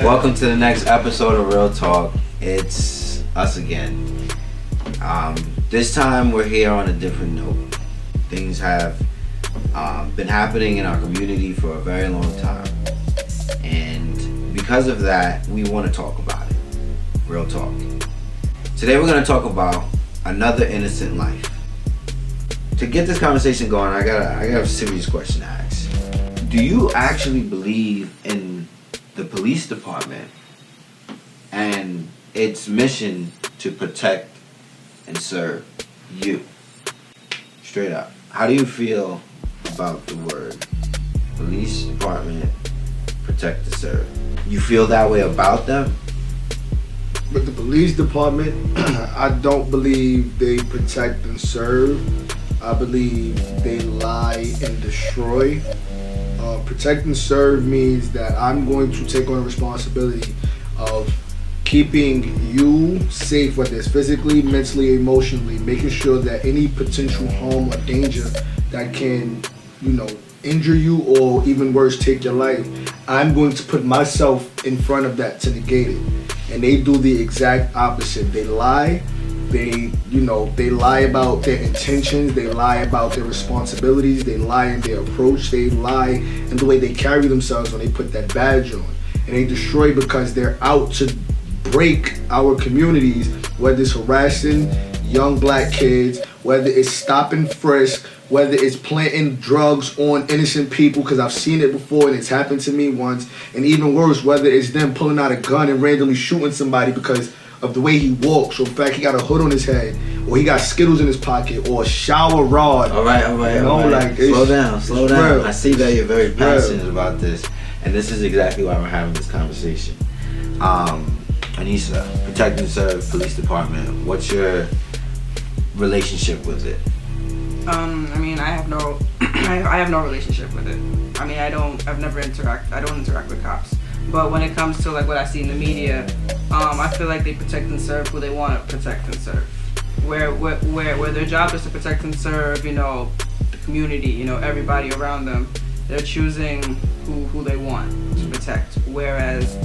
Welcome to the next episode of Real Talk. It's us again. This time we're here on a different note. Things have been happening in our community for a very long time. And because of that, we want to talk about it. Real talk. Today we're going to talk about another innocent life. To get this conversation going, I got a serious question to ask. Do you actually believe in the police department and its mission to protect and serve you? Straight up. How do you feel about the word police department, protect and serve? You feel that way about them? With the police department, I don't believe they protect and serve. I believe they lie and destroy. Protect and serve means that I'm going to take on the responsibility of keeping you safe, whether it's physically, mentally, emotionally, making sure that any potential harm or danger that can, injure you or even worse, take your life, I'm going to put myself in front of that to negate it. And they do the exact opposite. They lie. They lie about their intentions. They lie about their responsibilities. They lie in their approach. They lie in the way they carry themselves when they put that badge on. And they destroy because they're out to break our communities, whether it's harassing young black kids, whether it's stop and frisk, whether it's planting drugs on innocent people, because I've seen it before and it's happened to me once, and even worse, whether it's them pulling out a gun and randomly shooting somebody because of the way he walks, or in fact he got a hood on his head, or he got Skittles in his pocket, or a shower rod. All right. Like, slow down. Real. I see that you're very passionate about this, and this is exactly why we're having this conversation. Anissa, protect and serve police department. What's your relationship with it? I have no, I have no relationship with it. I don't interact with cops. But when it comes to like what I see in the media, I feel like they protect and serve who they want to protect and serve. Where their job is to protect and serve, the community, everybody around them. They're choosing who they want to protect. Whereas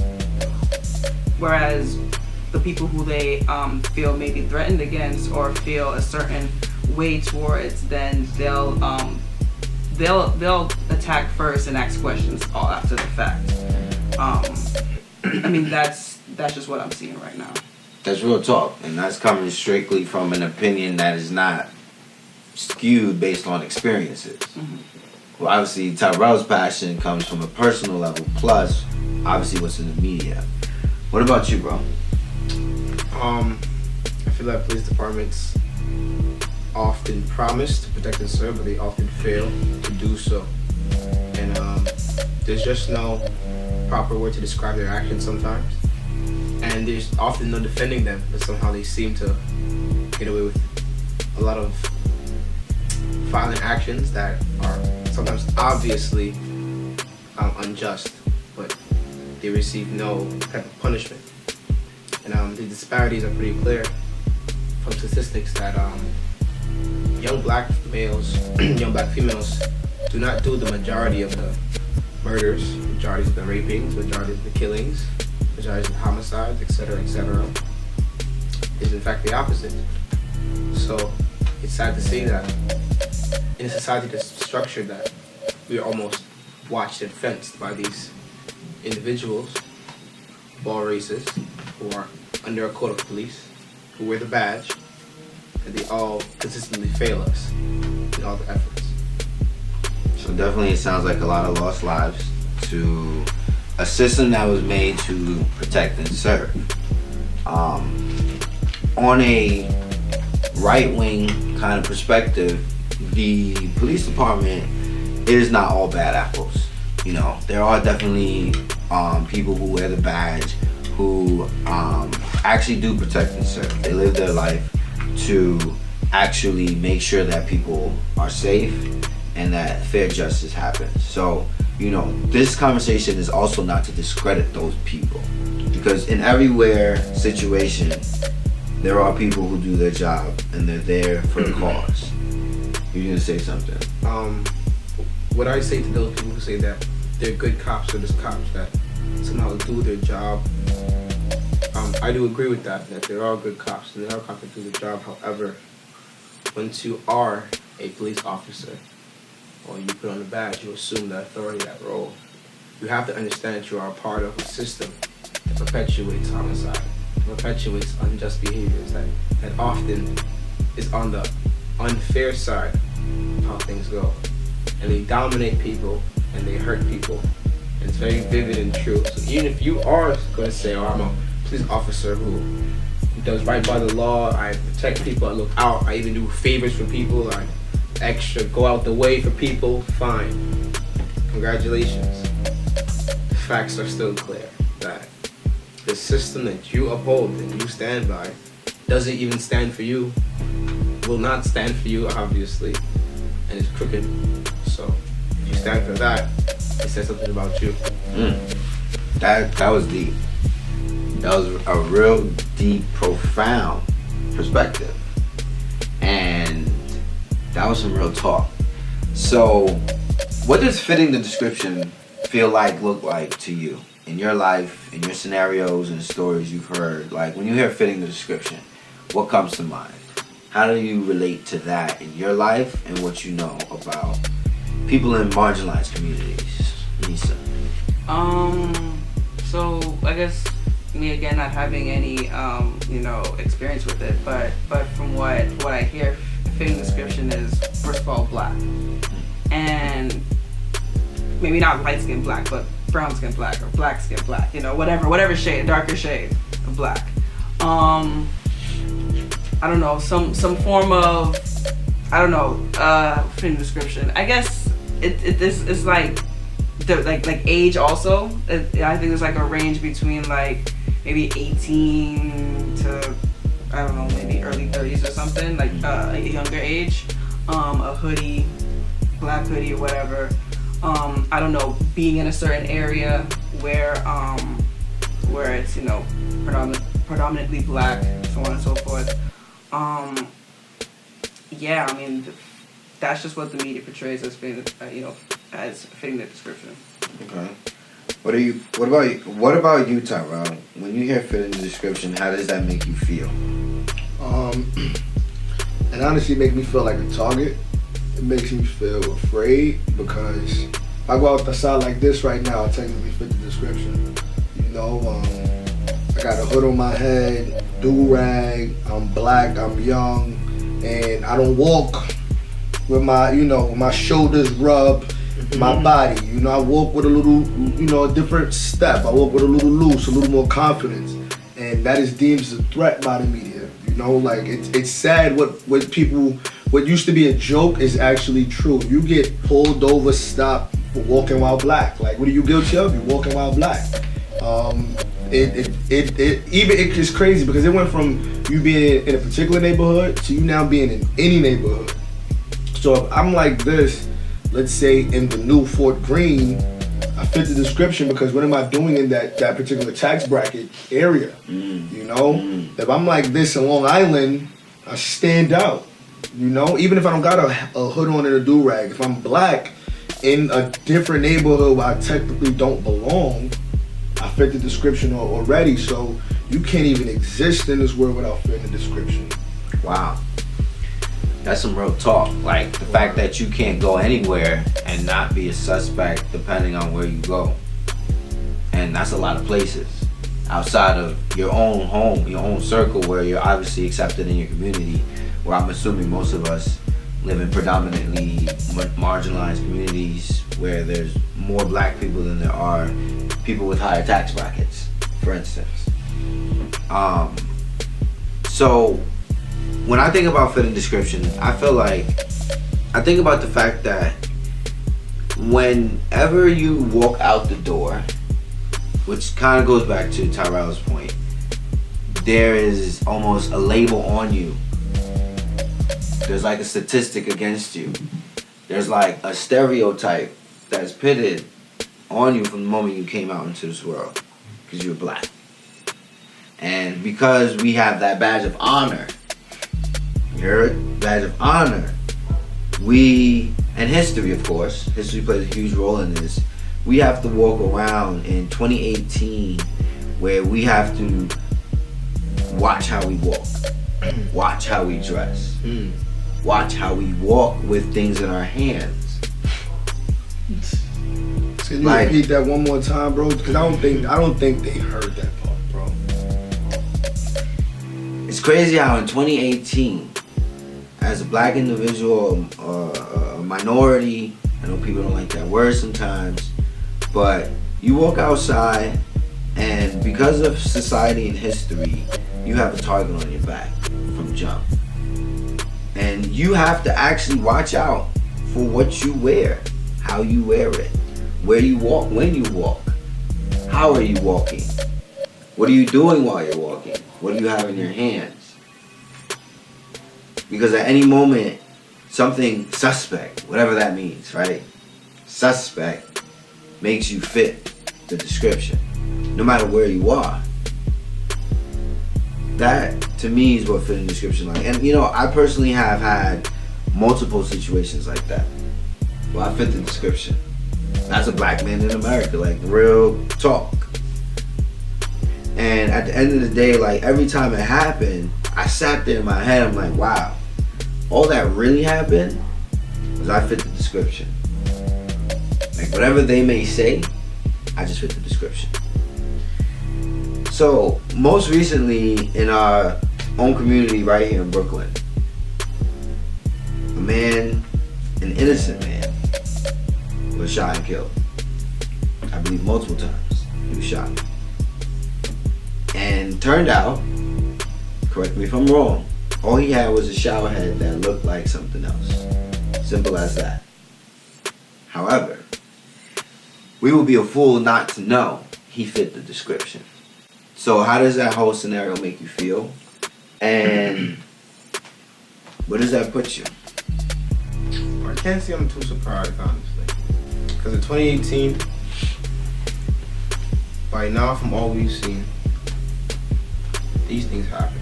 the people who they feel maybe threatened against or feel a certain way towards, then they'll attack first and ask questions all after the fact. That's just what I'm seeing right now. That's real talk, and that's coming strictly from an opinion that is not skewed based on experiences. Mm-hmm. Well, obviously Tyrell's passion comes from a personal level, plus obviously what's in the media. What about you, bro? I feel like police departments often promise to protect and serve, but they often fail to do so. And there's just no proper word to describe their actions sometimes. And there's often no defending them, but somehow they seem to get away with a lot of violent actions that are sometimes obviously unjust, but they receive no type of punishment. And the disparities are pretty clear from statistics that young black males, young black females do not do the majority of the murders, majority of the rapings, majority of the killings, majority of the homicides, etc., is in fact the opposite. So it's sad to see that in a society that's structured that we are almost watched and fenced by these individuals, all races, who are under a code of police, who wear the badge, and they all consistently fail us in all the efforts. So definitely it sounds like a lot of lost lives to a system that was made to protect and serve. On a right-wing kind of perspective, the police department is not all bad apples. There are definitely people who wear the badge who actually do protect and serve. They live their life to actually make sure that people are safe and that fair justice happens. So, this conversation is also not to discredit those people, because in everywhere situation, there are people who do their job and they're there for the cause. You're gonna say something. What I say to those people who say that they're good cops or just cops that somehow do their job. I do agree with that there are good cops and there are cops that do their job. However, once you are a police officer or you put on the badge, you assume that authority, that role. You have to understand that you are a part of a system that perpetuates homicide, perpetuates unjust behaviors, that often is on the unfair side of how things go. And they dominate people and they hurt people. And it's very vivid and true. So even if you are going to say, oh, I'm a police officer who does right by the law, I protect people, I look out, I even do favors for people, I extra go out the way for people, fine. Congratulations. The facts are still clear that the system that you uphold and you stand by doesn't even stand for you, will not stand for you, obviously, and it's crooked. So if you stand for that, it says something about you. That was deep. That was a real deep, profound perspective. And that was some real talk. So what does fitting the description look like to you in your life, in your scenarios and the stories you've heard? Like when you hear fitting the description, what comes to mind? How do you relate to that in your life and what you know about people in marginalized communities? Lisa. So I guess me again not having any experience with it, but from what I hear, fitting description is first of all black, and maybe not light skin black, but brown skin black or black skin black, whatever shade, darker shade of black. I don't know, some form of, fitting description. I guess it's like age also. I think there's like a range between like maybe 18 to, I don't know, maybe early 30s or something, like a younger age. A hoodie, black hoodie or whatever. I don't know, being in a certain area where it's, predominantly black, so on and so forth. Yeah, I mean, that's just what the media portrays as fitting, as fitting the description. Okay. What about you, Tyrell? When you hear fitting the description, how does that make you feel? It honestly makes me feel like a target. It makes me feel afraid because if I go outside like this right now, I technically fit the description. I got a hood on my head, do-rag, I'm black, I'm young, and I don't walk with my shoulders rub my body. I walk with a little, a different step. I walk with a little loose, a little more confidence. And that is deemed as a threat by the media. It's sad what used to be a joke is actually true. You get pulled over, stopped for walking while black. Like, what are you guilty of? You're walking while black. It's crazy because it went from you being in a particular neighborhood to you now being in any neighborhood. So if I'm like this, let's say in the new Fort Greene, I fit the description because what am I doing in that particular tax bracket area? If I'm like this in Long Island, I stand out. Even if I don't got a hood on and a do-rag, if I'm black in a different neighborhood where I technically don't belong, I fit the description already. So you can't even exist in this world without fitting the description. Wow. That's some real talk. Like the fact that you can't go anywhere and not be a suspect depending on where you go. And that's a lot of places. Outside of your own home, your own circle where you're obviously accepted in your community, where I'm assuming most of us live in predominantly marginalized communities where there's more black people than there are people with higher tax brackets, for instance. So when I think about fitting description, I think about the fact that whenever you walk out the door, which kind of goes back to Tyrell's point, there is almost a label on you. There's like a statistic against you. There's like a stereotype that's pitted on you from the moment you came out into this world because you're black. And because we have that badge of honor, you hear it? Badge of honor. And history, of course. History plays a huge role in this. we have to walk around in 2018 where we have to watch how we walk, watch how we dress, watch how we walk with things in our hands. Can you repeat that one more time, bro? Because I don't think they heard that part, bro. It's crazy how in 2018, as a black individual, a minority, I know people don't like that word sometimes, but you walk outside and because of society and history, you have a target on your back from jump. And you have to actually watch out for what you wear, how you wear it, where you walk, when you walk, how are you walking, what are you doing while you're walking, what do you have in your hands? Because at any moment, something suspect, whatever that means, right? Suspect makes you fit the description, no matter where you are. That, to me, is what fit the description like. And, you know, I personally have had multiple situations like that. Well, I fit the description. That's a black man in America, like, real talk. And at the end of the day, like, every time it happened, I sat there in my head, I'm like, wow, all that really happened was I fit the description. Like, whatever they may say, I just fit the description. So, most recently, in our own community right here in Brooklyn, a man, an innocent man, was shot and killed. I believe multiple times he was shot. And turned out, correct me if I'm wrong, all he had was a shower head that looked like something else. Simple as that. However, we would be a fool not to know he fit the description. So how does that whole scenario make you feel? And where does that put you? I can't say I'm too surprised, honestly. Because in 2018, by now, from all we've seen, these things happen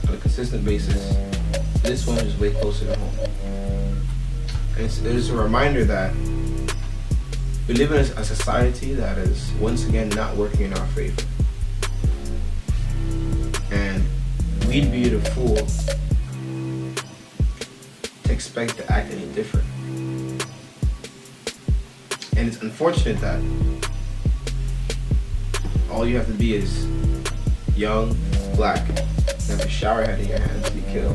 on a consistent basis. This one is way closer to home. And there's a reminder that we live in a society that is once again not working in our favor. And we'd be the fool to expect to act any different. And it's unfortunate that all you have to be is young, black, and have a shower head in your hand to be killed.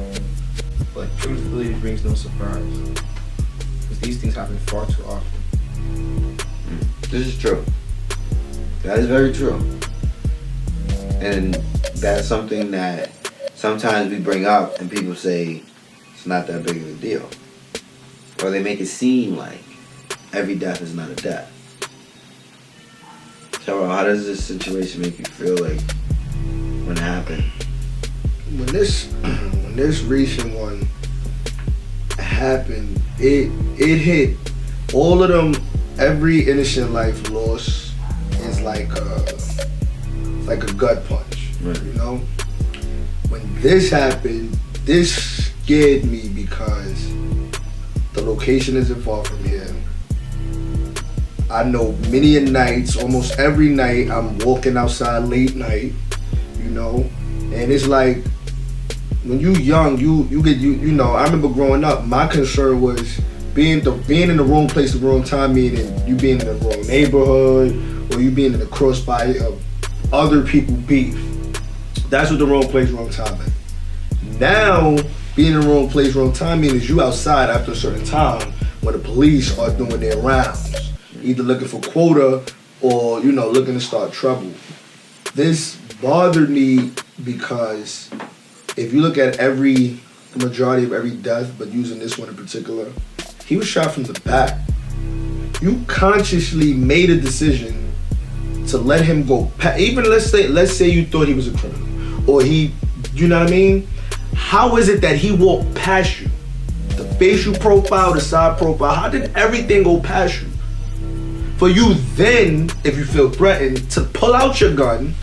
But truthfully, it brings no surprise. Because these things happen far too often. This is true. That is very true. And that's something that sometimes we bring up and people say it's not that big of a deal. Or they make it seem like every death is not a death. So how does this situation make you feel like when it happened? When this recent one happened, it hit all of them. Every innocent life lost is like a gut punch, right. You know. When this happened, this scared me because the location isn't far from here. I know many a nights, almost every night, I'm walking outside late night, you know, and it's like when you young, you know. I remember growing up, my concern was being in the wrong place at the wrong time, meaning you being in the wrong neighborhood or you being in the crossfire of other people beef. That's what the wrong place, wrong time is. Now, being in the wrong place, wrong time means you outside after a certain time when the police are doing their rounds, either looking for quota or, you know, looking to start trouble. This bothered me because if you look at the majority of every death, but using this one in particular, he was shot from the back. You consciously made a decision to let him go past. Even let's say you thought he was a criminal, or he, you know what I mean? How is it that he walked past you? The facial profile, the side profile, how did everything go past you? For you then, if you feel threatened, to pull out your gun.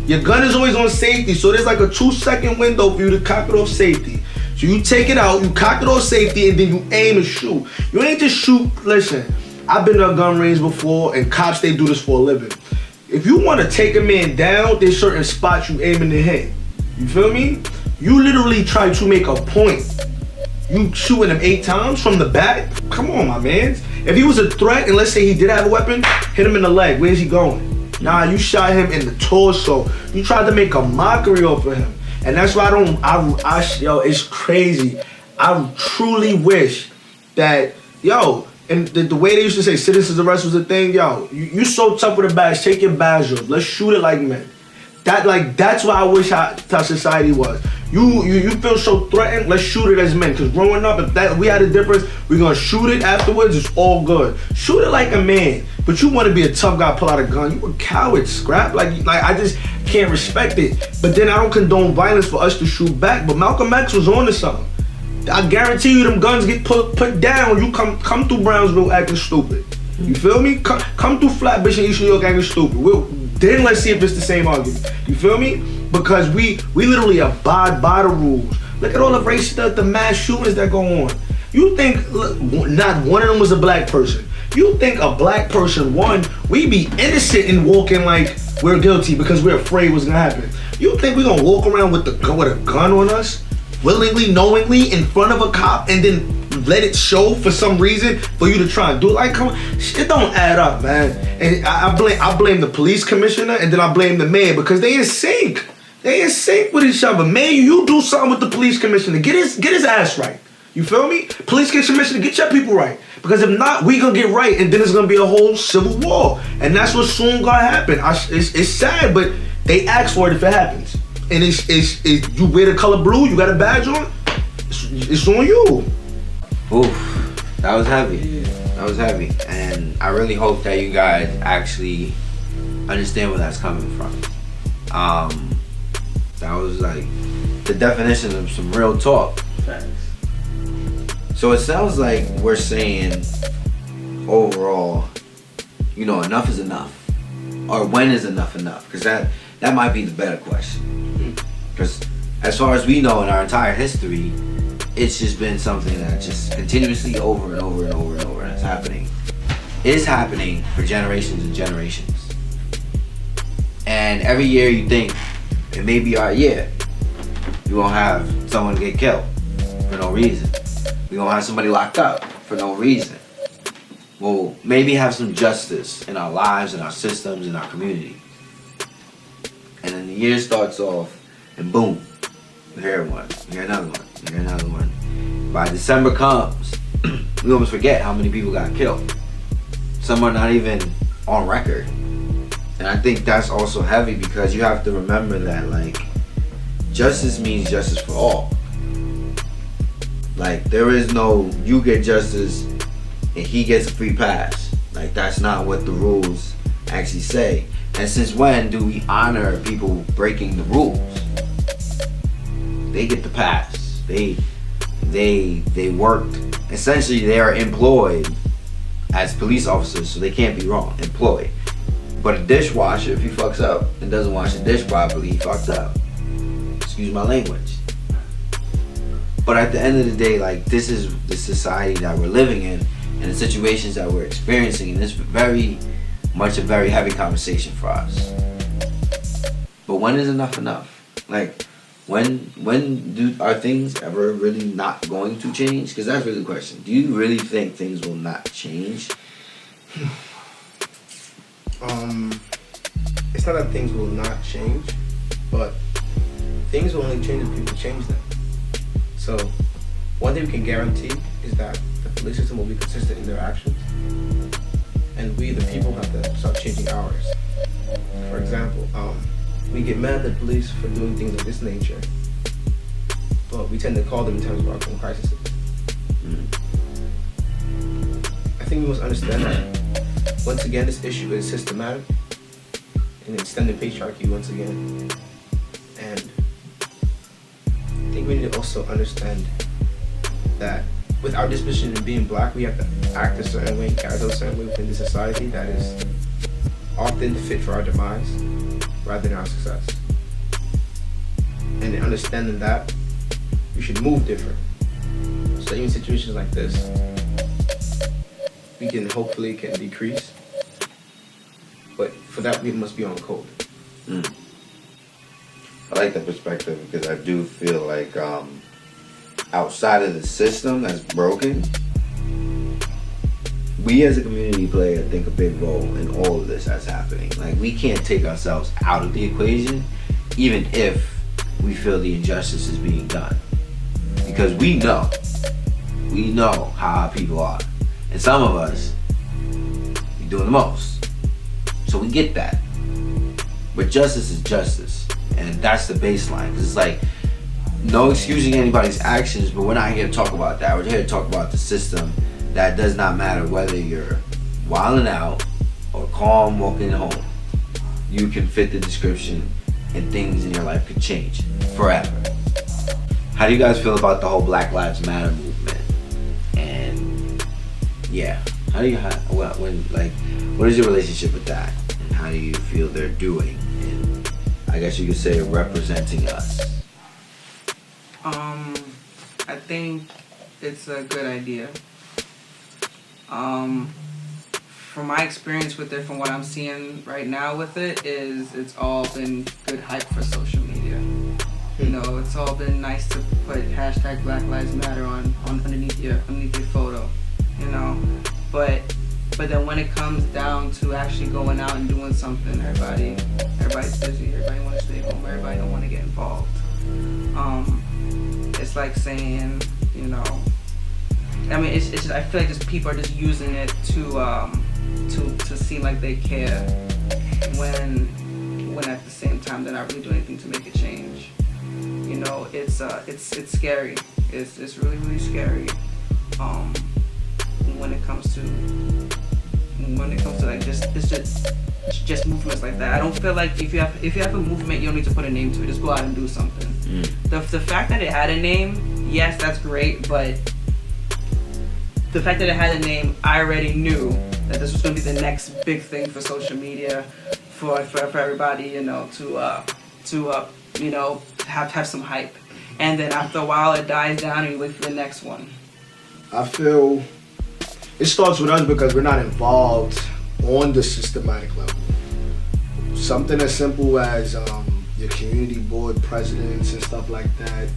Your gun is always on safety, so there's like a 2-second window for you to cock it off safety. So you take it out, you cock it off safety, and then you aim and shoot. You ain't just shoot, listen, I've been to a gun range before, and cops, they do this for a living. If you want to take a man down, there's certain spots you aim in the head. You feel me? You literally try to make a point. You shooting him 8 times from the back? Come on, my man. If he was a threat, and let's say he did have a weapon, hit him in the leg. Where's he going? Nah, you shot him in the torso. You tried to make a mockery off of him. And that's why yo, it's crazy. I truly wish that, yo, and the way they used to say citizens arrest was a thing, yo, you so tough with a badge, take your badge off. Let's shoot it like men. That's what I wish how society was. You feel so threatened, let's shoot it as men. Because growing up, if we had a difference, we're going to shoot it afterwards, it's all good. Shoot it like a man. But you want to be a tough guy, pull out a gun. You a coward, scrap. Like I just can't respect it. But then I don't condone violence for us to shoot back. But Malcolm X was on to something. I guarantee you them guns get put down. You come through Brownsville acting stupid. You feel me? Come through Flatbush and East New York acting stupid. Then let's see if it's the same argument. You feel me? Because we literally abide by the rules. Look at all the racist, the mass shootings that go on. You think not one of them was a black person. You think a black person, we be innocent in walking like we're guilty because we're afraid what's gonna happen. You think we're gonna walk around with a gun on us? Willingly, knowingly, in front of a cop, and then let it show for some reason for you to try and do it? Like, come on, it don't add up, man. And I blame the police commissioner, and then I blame the mayor because they in sync. They in sync with each other. Mayor, you do something with the police commissioner. Get his ass right. You feel me? Police commissioner, get your people right. Because if not, we gonna get right, and then it's gonna be a whole civil war, and that's what soon gonna happen. It's sad, but they ask for it if it happens. And it's you wear the color blue, you got a badge on, it's on you. Oof, that was heavy. That was heavy. And I really hope that you guys actually understand where that's coming from. That was like the definition of some real talk. Facts. So it sounds like we're saying overall, enough is enough. Or when is enough enough? Because that might be the better question. Because as far as we know in our entire history, it's just been something that just continuously over and over and over and over, and it's happening. It's happening for generations and generations. And every year you think, it may be our year. You're going to have someone get killed for no reason. We're going to have somebody locked up for no reason. We'll maybe have some justice in our lives, in our systems, in our community. And then the year starts off, and boom, you hear one, you hear another one, you hear another one. By December comes, we almost forget how many people got killed. Some are not even on record. And I think that's also heavy because you have to remember that, like, justice means justice for all. Like, there is no, you get justice and he gets a free pass. Like, that's not what the rules actually say. And since when do we honor people breaking the rules? They get the pass. They worked. Essentially, they are employed as police officers, so they can't be wrong. Employed. But a dishwasher, if he fucks up and doesn't wash the dish properly, he fucked up. Excuse my language. But at the end of the day, like, this is the society that we're living in and the situations that we're experiencing, and it's very much a very heavy conversation for us. But when is enough enough? Like, when are things ever really not going to change? Because that's really the question. Do you really think things will not change? It's not that things will not change, but things will only change if people change them. So, one thing we can guarantee is that the police system will be consistent in their actions, and we, the people, have to start changing ours. For example, we get mad at the police for doing things of this nature, but we tend to call them in times of our own crises. I think we must understand that, once again, this issue is systematic and extended patriarchy once again. And I think we need to also understand that with our disposition in being black, we have to act a certain way, carry a certain way within the society that is often fit for our demise rather than our success. And in understanding that, we should move different. So even situations like this, we can hopefully can decrease. But for that, we must be on code. I like that perspective because I do feel like outside of the system that's broken, we as a community play, I think, a big role in all of this that's happening. Like, we can't take ourselves out of the equation, even if we feel the injustice is being done. Because we know how our people are. And some of us, we doing the most. So we get that. But justice is justice. And that's the baseline. Because it's like, no excusing anybody's actions, but we're not here to talk about that. We're here to talk about the system. That does not matter whether you're wilding out or calm walking home. You can fit the description and things in your life could change forever. How do you guys feel about the whole Black Lives Matter movement? And yeah, what is your relationship with that? And how do you feel they're doing? And I guess you could say representing us. I think it's a good idea. From my experience with it, from what I'm seeing right now with it, is it's all been good hype for social media. You know, it's all been nice to put hashtag Black Lives Matter on underneath your photo. You know, but then when it comes down to actually going out and doing something, everybody's busy. Everybody wants to stay home. Everybody don't want to get involved. It's like saying, you know, I mean, it's just, I feel like just people are just using it to seem like they care when at the same time they're not really doing anything to make a change. You know, it's scary. It's really, really scary. When it comes to like just movements like that. I don't feel like if you have a movement, you don't need to put a name to it. Just go out and do something. The fact that it had a name, yes, that's great, but the fact that it had a name, I already knew that this was going to be the next big thing for social media, for everybody, you know, to you know, have some hype, and then after a while it dies down and you wait for the next one. I feel it starts with us because we're not involved on the systematic level. Something as simple as your community board presidents and stuff like that,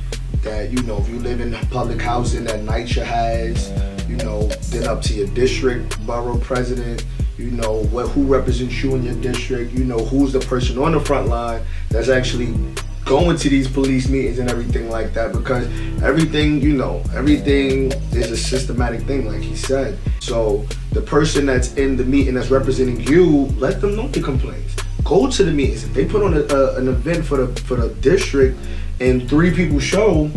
you know, if you live in public housing that NYCHA has, you know, then up to your district borough president, you know, who represents you in your district, you know, who's the person on the front line that's actually going to these police meetings and everything like that, because everything is a systematic thing, like he said. So the person that's in the meeting that's representing you, let them know your complaints. Go to the meetings. If they put on an event for the district and 3 people show,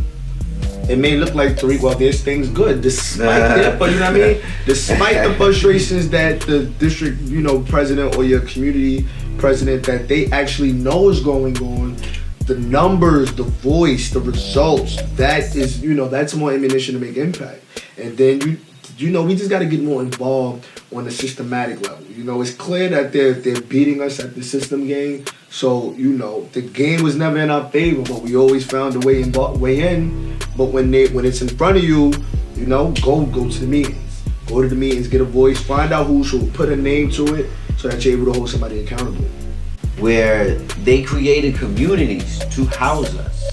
it may look like 3. Well, this thing's good, despite but you know what I mean. Despite the frustrations that the district, you know, president or your community president that they actually know is going on. The numbers, the voice, the results, that is, you know, that's more ammunition to make impact. And then you know, we just got to get more involved on the systematic level. You know, it's clear that they're beating us at the system game. So, you know, the game was never in our favor, but we always found a way in. But when it's in front of you, you know, go to the meetings. Go to the meetings, get a voice, find out who should put a name to it so that you're able to hold somebody accountable. Where they created communities to house us,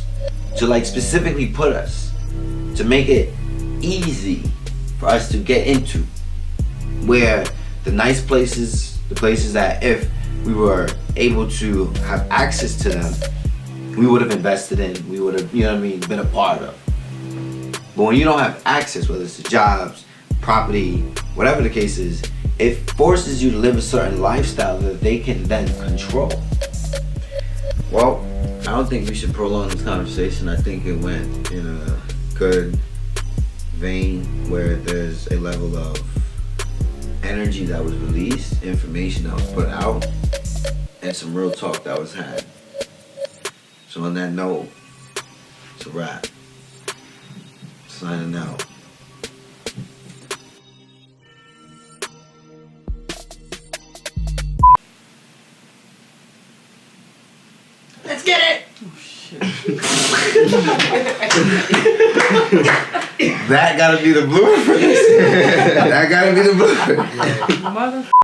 to like specifically put us, to make it easy for us to get into, where the nice places, the places that if we were able to have access to them, we would have invested in, we would have, you know what I mean, been a part of. But when you don't have access, whether it's to jobs, property, whatever the case is, it forces you to live a certain lifestyle that they can then control. Well, I don't think we should prolong this conversation. I think it went in a good vein where there's a level of energy that was released, information that was put out, and some real talk that was had. So on that note, it's a wrap. Signing out. Let's get it! Oh, shit. That gotta be the blooper for this. That gotta be the blooper. Mother.